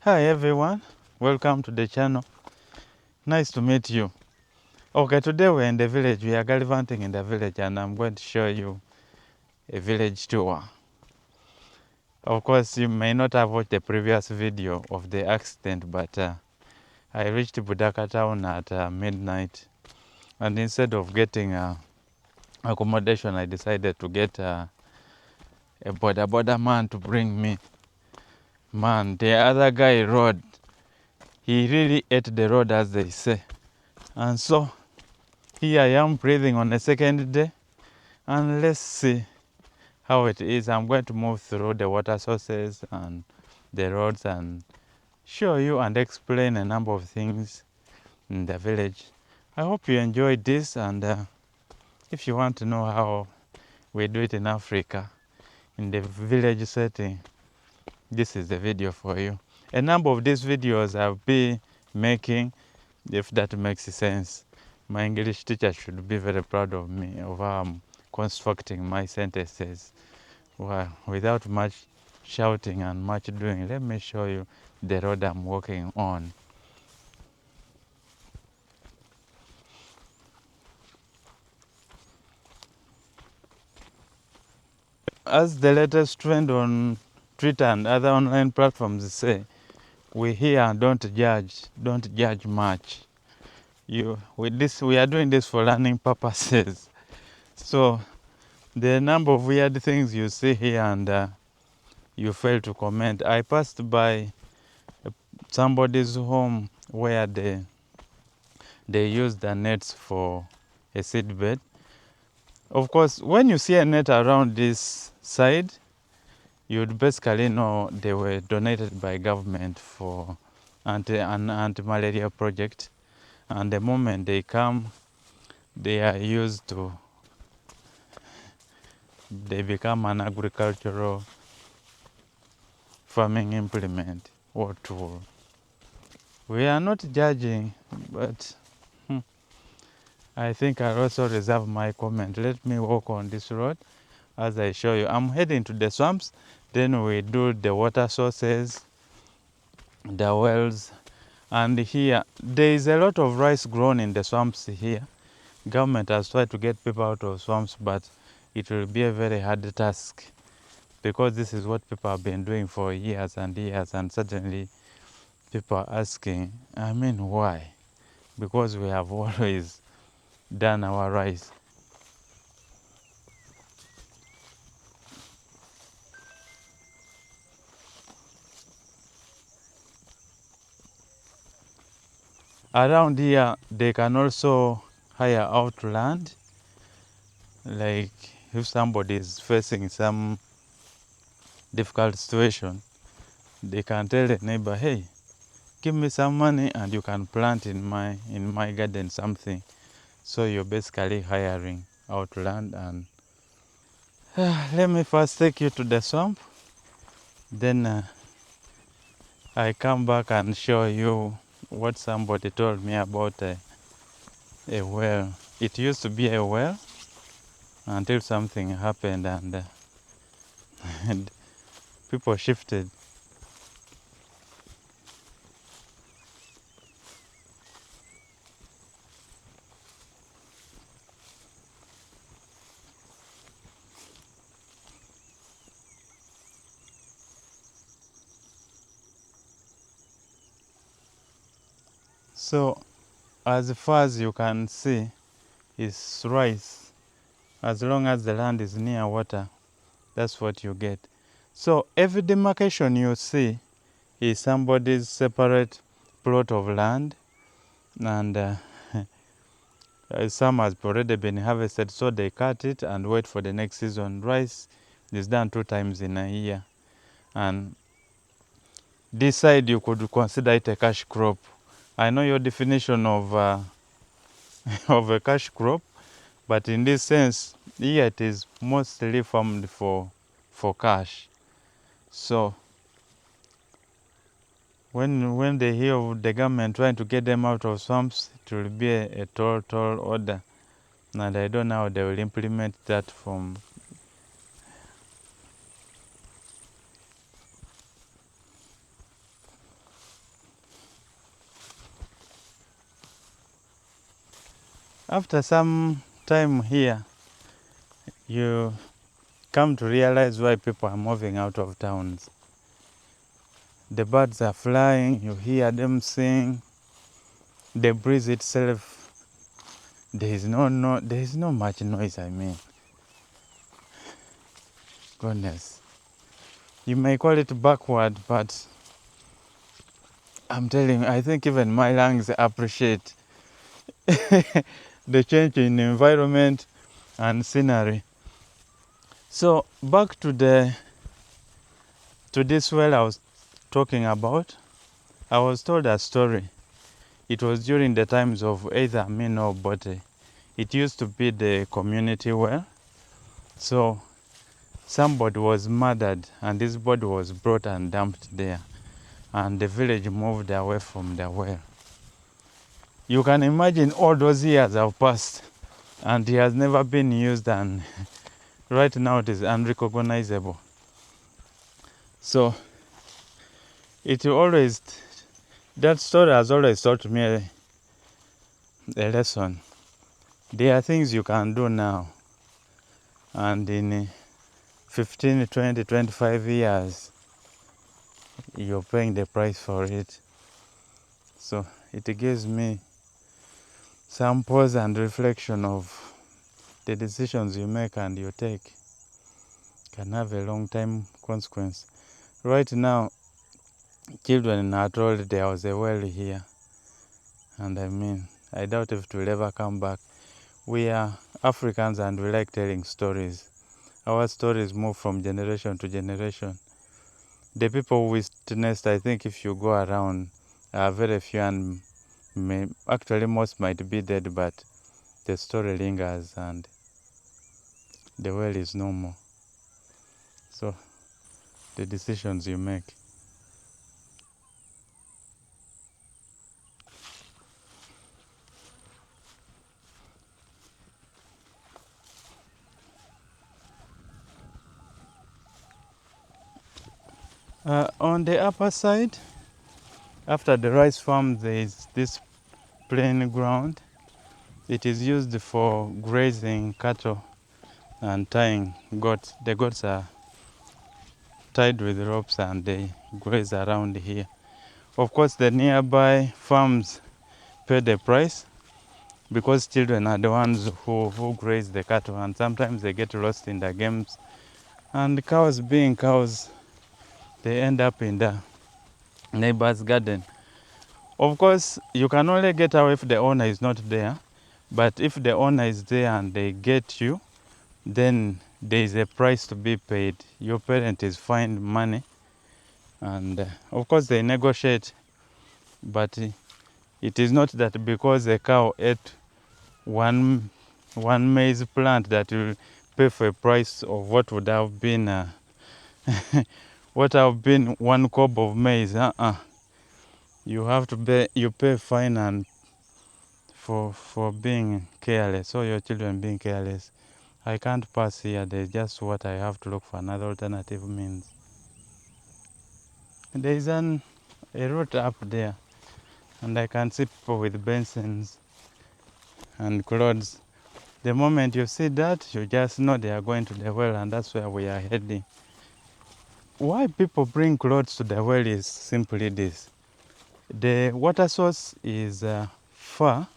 Hi everyone, welcome to the channel. Nice to meet you. Okay, today we're in the village. We are gallivanting in the village and I'm going to show you a village tour. Of course, you may not have watched the previous video of the accident, but I reached Budaka town at midnight, and instead of getting accommodation, I decided to get a border man to bring me. Man, the other guy rode. He really ate the road, as they say. And so here I am breathing on the second day, and let's see how it is. I'm going to move through the water sources and the roads and show you and explain a number of things in the village. I hope you enjoyed this, and if you want to know how we do it in Africa in the village setting, this is the video for you. A number of these videos I'll be making, if that makes sense. My English teacher should be very proud of me, of how I'm constructing my sentences. Well, without much shouting and much doing, let me show you the road I'm walking on. As the latest trend on Twitter and other online platforms say, we here don't judge much. With this, we are doing this for learning purposes. So the number of weird things you see here and you fail to comment. I passed by somebody's home where they use the nets for a seed bed. Of course, when you see a net around this side, you'd basically know they were donated by government for an anti-malaria project. And the moment they come, they are used to, they become an agricultural farming implement or tool. We are not judging, but I think I'll also reserve my comment. Let me walk on this road as I show you. I'm heading to the swamps, then we do the water sources, the wells, and here there is a lot of rice grown in the swamps here. Government has tried to get people out of swamps, but it will be a very hard task because this is what people have been doing for years and years, and suddenly people are asking, I mean, why? Because we have always done our rice. Around here, they can also hire out land. Like if somebody is facing some difficult situation, they can tell the neighbor, hey, give me some money and you can plant in my garden something. So you're basically hiring out land. And let me first take you to the swamp, then I come back and show you what somebody told me about a well. It used to be a well until something happened and people shifted. So as far as you can see is rice. As long as the land is near water, that's what you get. So every demarcation you see is somebody's separate plot of land, and some has already been harvested, so they cut it and wait for the next season. Rice is done 2 times in a year, and this side you could consider it a cash crop. I know your definition of of a cash crop, but in this sense, here it is mostly farmed for cash. So when they hear of the government trying to get them out of swamps, it will be a tall order, and I don't know how they will implement that from. after some time here, you come to realize why people are moving out of towns. The birds are flying, you hear them sing. The breeze itself, there is no much noise, I mean. Goodness. You may call it backward, but I'm telling you, I think even my lungs appreciate the change in environment and scenery. So back to this well I was talking about. I was told a story. It was during the times of either Amin or Bote. It used to be the community well. So somebody was murdered and this body was brought and dumped there. And the village moved away from the well. You can imagine all those years have passed and it has never been used, and right now it is unrecognizable. So that story has always taught me a lesson. There are things you can do now, and in 15, 20, 25 years, you're paying the price for it. So it gives me some pause and reflection of the decisions you make and you take can have a long-time consequence. Right now, children are told there was a well here, and I mean, I doubt if it will ever come back. We are Africans and we like telling stories. Our stories move from generation to generation. The people we witnessed, I think if you go around, are very few, and actually most might be dead, but the story lingers and the well is no more. So the decisions you make. On the upper side, after the rice farm, there is this plain ground. It is used for grazing cattle and tying goats. The goats are tied with ropes and they graze around here. Of course, the nearby farms pay the price because children are the ones who graze the cattle, and sometimes they get lost in the games. And cows, being cows, they end up in the neighbor's garden. Of course, you can only get out if the owner is not there. But if the owner is there and they get you, then there is a price to be paid. Your parent is fined money, and of course they negotiate. But it is not that because a cow ate one maize plant that you pay for a price of what would have been one cob of maize. You have to pay fine and for being careless, or your children being careless. I can't pass here. There's just what I have to look for another alternative means. There is a route up there, and I can see people with basins and clothes. The moment you see that, you just know they are going to the well, and that's where we are heading. Why people bring clothes to the well is simply this. The water source is far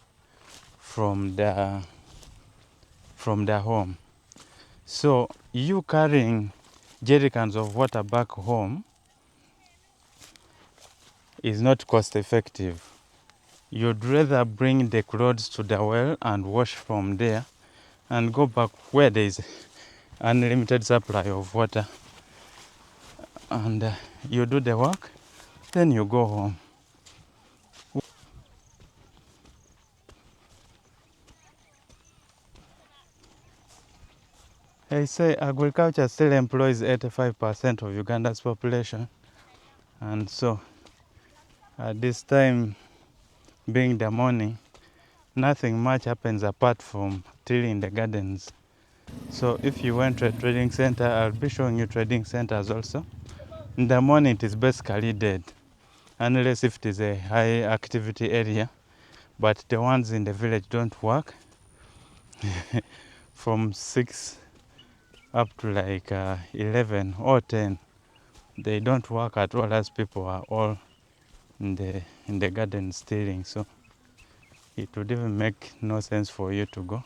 from the home. So you carrying jerrycans of water back home is not cost effective. You'd rather bring the clothes to the well and wash from there and go back where there is unlimited supply of water, and you do the work, then you go home. I say agriculture still employs 85% of Uganda's population, and so at this time, being the morning, nothing much happens apart from tilling the gardens. So if you went to a trading center, I'll be showing you trading centers also. In the morning it is basically dead, unless if it is a high activity area, but the ones in the village don't work. from 6 up to like 11 or 10. They don't work at all, as people are all in the garden stealing. So it would even make no sense for you to go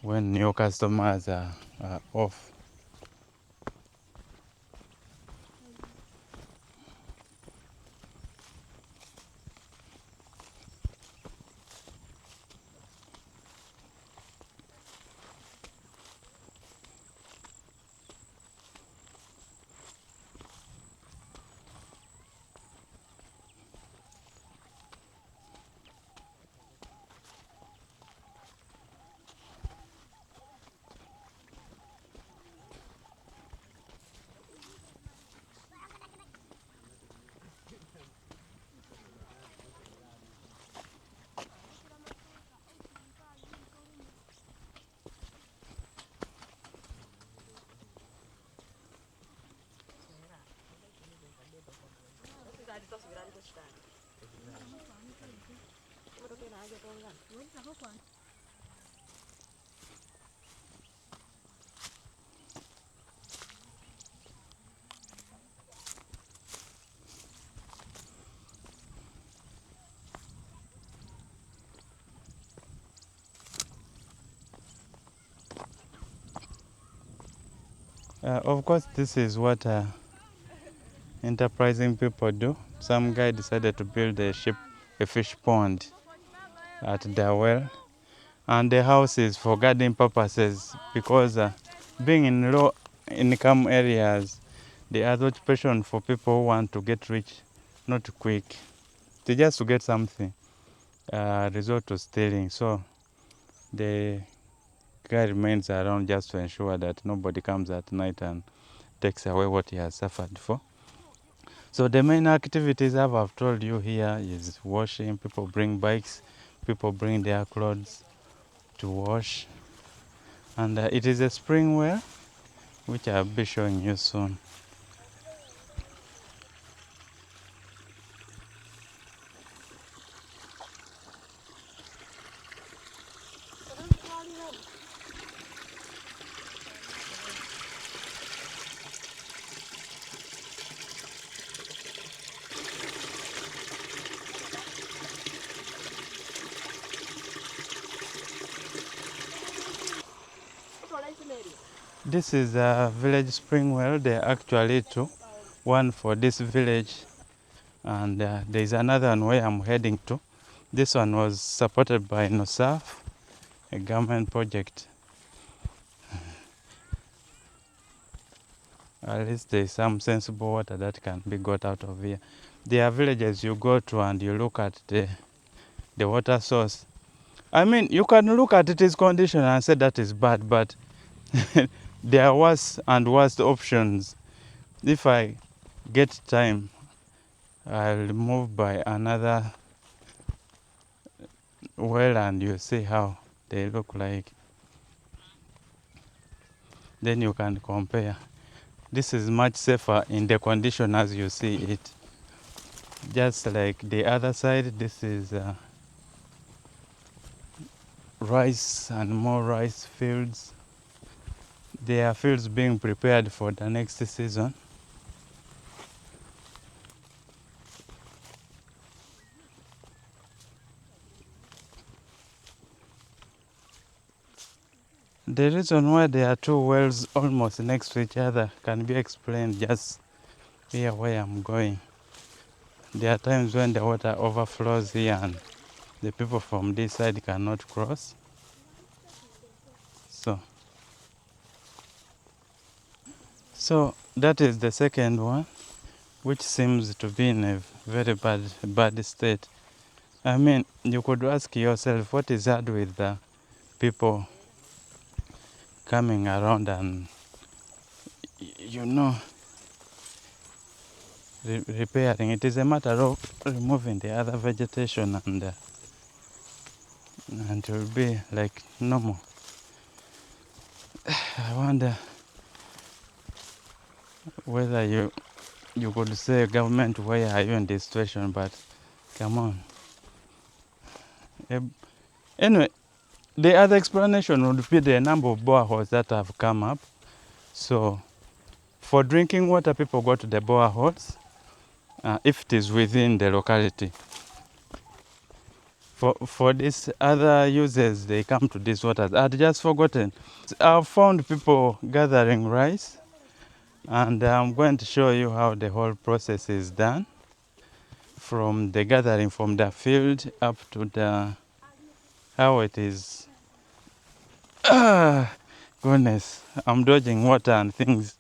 when your customers are off. Of course, this is what enterprising people do. Some guy decided to build a fish pond at their well, and the house is for gardening purposes, because being in low income areas, the other occupation for people who want to get rich not quick, they just to get something, resort to stealing. So the guy remains around just to ensure that nobody comes at night and takes away what he has suffered for. So the main activities I've told you here is washing. People bring bikes, people bring their clothes to wash, and it is a spring well, which I'll be showing you soon. This is a village spring well. There are actually two, one for this village, and there is another one where I'm heading to. This one was supported by NOSAF, a government project. At least there is some sensible water that can be got out of here. There are villages you go to and you look at the water source. I mean, you can look at its condition and say that is bad, but there are worse and worse options. If I get time, I'll move by another well and you see how they look like. Then you can compare. This is much safer in the condition as you see it. Just like the other side, this is rice and more rice fields. There are fields being prepared for the next season. The reason why there are two wells almost next to each other can be explained just here where I'm going. There are times when the water overflows here and the people from this side cannot cross. So that is the second one, which seems to be in a very bad state. I mean, you could ask yourself, what is hard with the people coming around and, repairing? It is a matter of removing the other vegetation and it will be like normal. I wonder whether you could say, government, why are you in this situation? But come on. Anyway, The other explanation would be the number of boreholes that have come up. So for drinking water, people go to the boreholes if it is within the locality. For these other uses, they come to these waters. I'd just forgotten. I've found people gathering rice, and I'm going to show you how the whole process is done. From the gathering from the field up to the how it is. Goodness, I'm dodging water and things.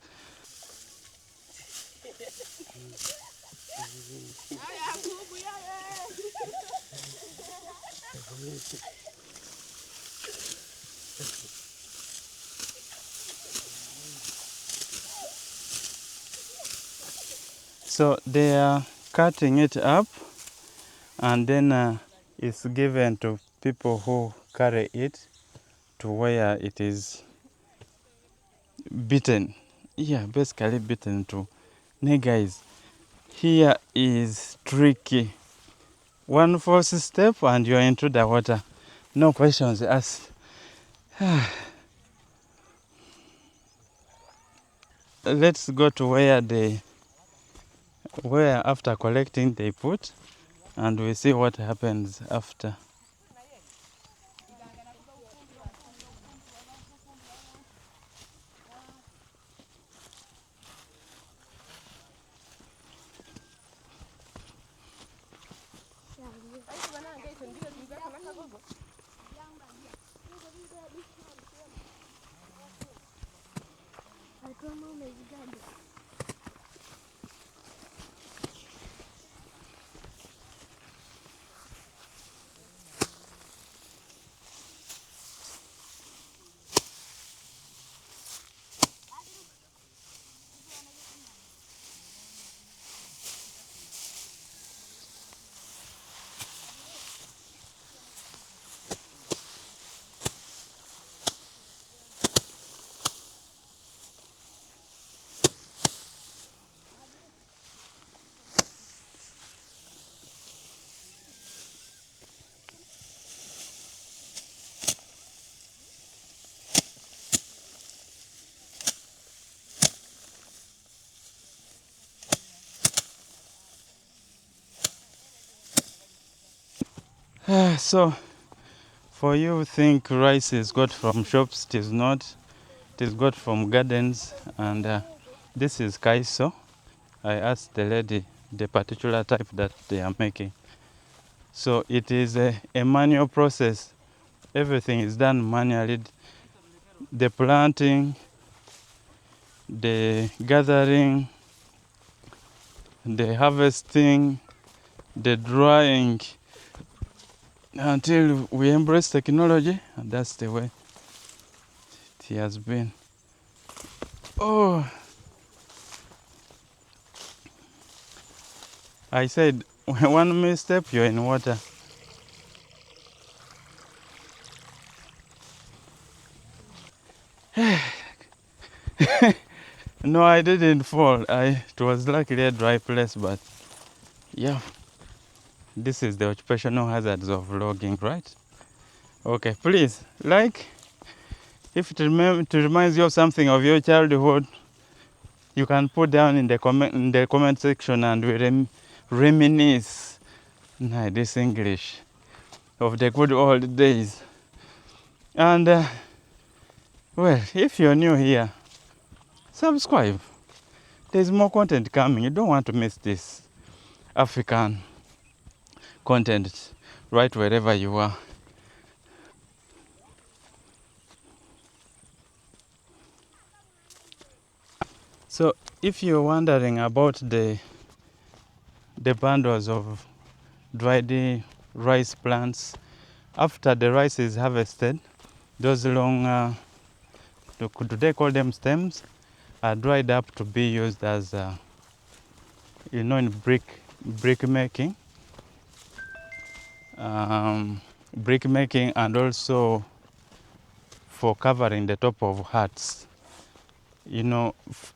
So they are cutting it up, and then it's given to people who carry it to where it is beaten. Yeah, basically beaten to. Hey guys, here is tricky. One false step and you're into the water. No questions asked. Let's go to where after collecting they put, and we see what happens after. So, for you who think rice is got from shops, it is not. It is got from gardens, and this is kaiso. I asked the lady the particular type that they are making. So it is a manual process. Everything is done manually. The planting, the gathering, the harvesting, the drying, until we embrace technology, and that's the way it has been. Oh, I said one misstep, you're in water. No, I didn't fall. It was luckily a dry place, but yeah, this is the occupational hazards of logging, right? Okay, please, like, if it reminds you of something of your childhood, you can put down in the comment section, and we reminisce this English of the good old days. And well, if you're new here, subscribe. There's more content coming. You don't want to miss this African content right wherever you are. So if you're wondering about the bundles of dried rice plants, after the rice is harvested, those long, do they call them stems, are dried up to be used as, in brick making. Brick making, and also for covering the top of huts.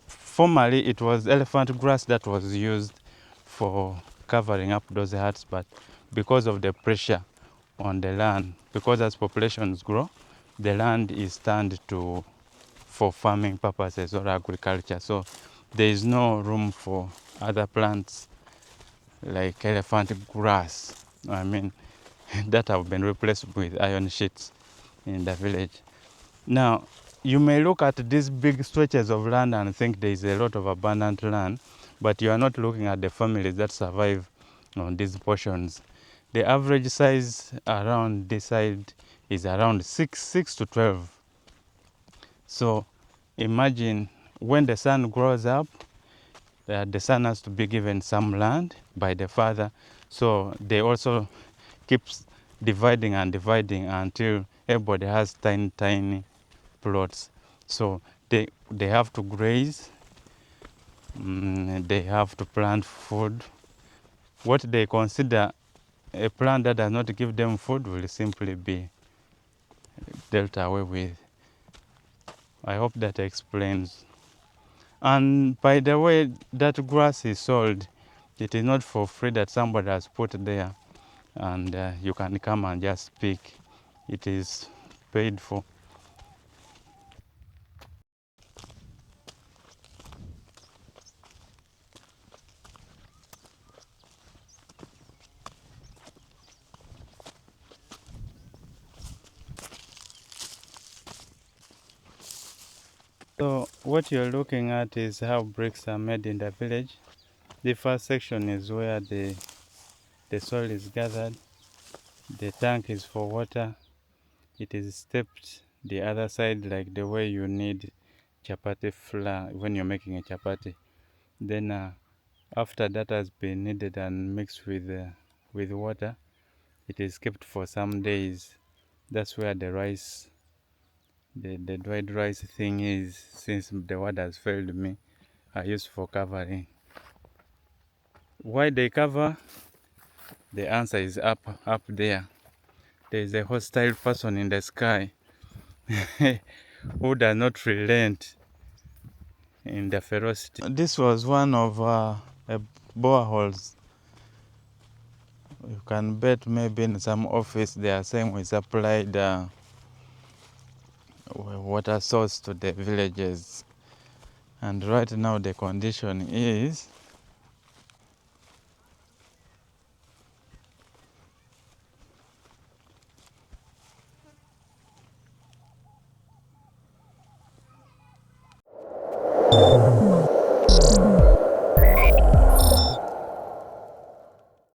Formerly it was elephant grass that was used for covering up those huts, but because of the pressure on the land, because as populations grow, the land is turned to for farming purposes or agriculture. So there is no room for other plants like elephant grass. I mean, that have been replaced with iron sheets in the village. Now, you may look at these big stretches of land and think there is a lot of abundant land, but you are not looking at the families that survive on these portions. The average size around this side is around 6 to 12. So imagine when the son grows up, the son has to be given some land by the father. So they also keeps dividing and dividing until everybody has tiny plots. So they have to graze, they have to plant food. What they consider a plant that does not give them food will simply be dealt away with. I hope that explains. And by the way, that grass is sold. It is not for free that somebody has put there and you can come and just pick. It is paid for. So what you're looking at is how bricks are made in the village. The first section is where the soil is gathered. The tank is for water. It is stepped the other side like the way you need chapati flour when you're making a chapati. Then after that has been kneaded and mixed with water, it is kept for some days. That's where the rice, the dried rice thing is, since the word has failed me, are used for covering. Why they cover? The answer is up there. There is a hostile person in the sky who does not relent in the ferocity. This was one of boreholes. You can bet maybe in some office they are saying we supplied water source to the villages. And right now the condition is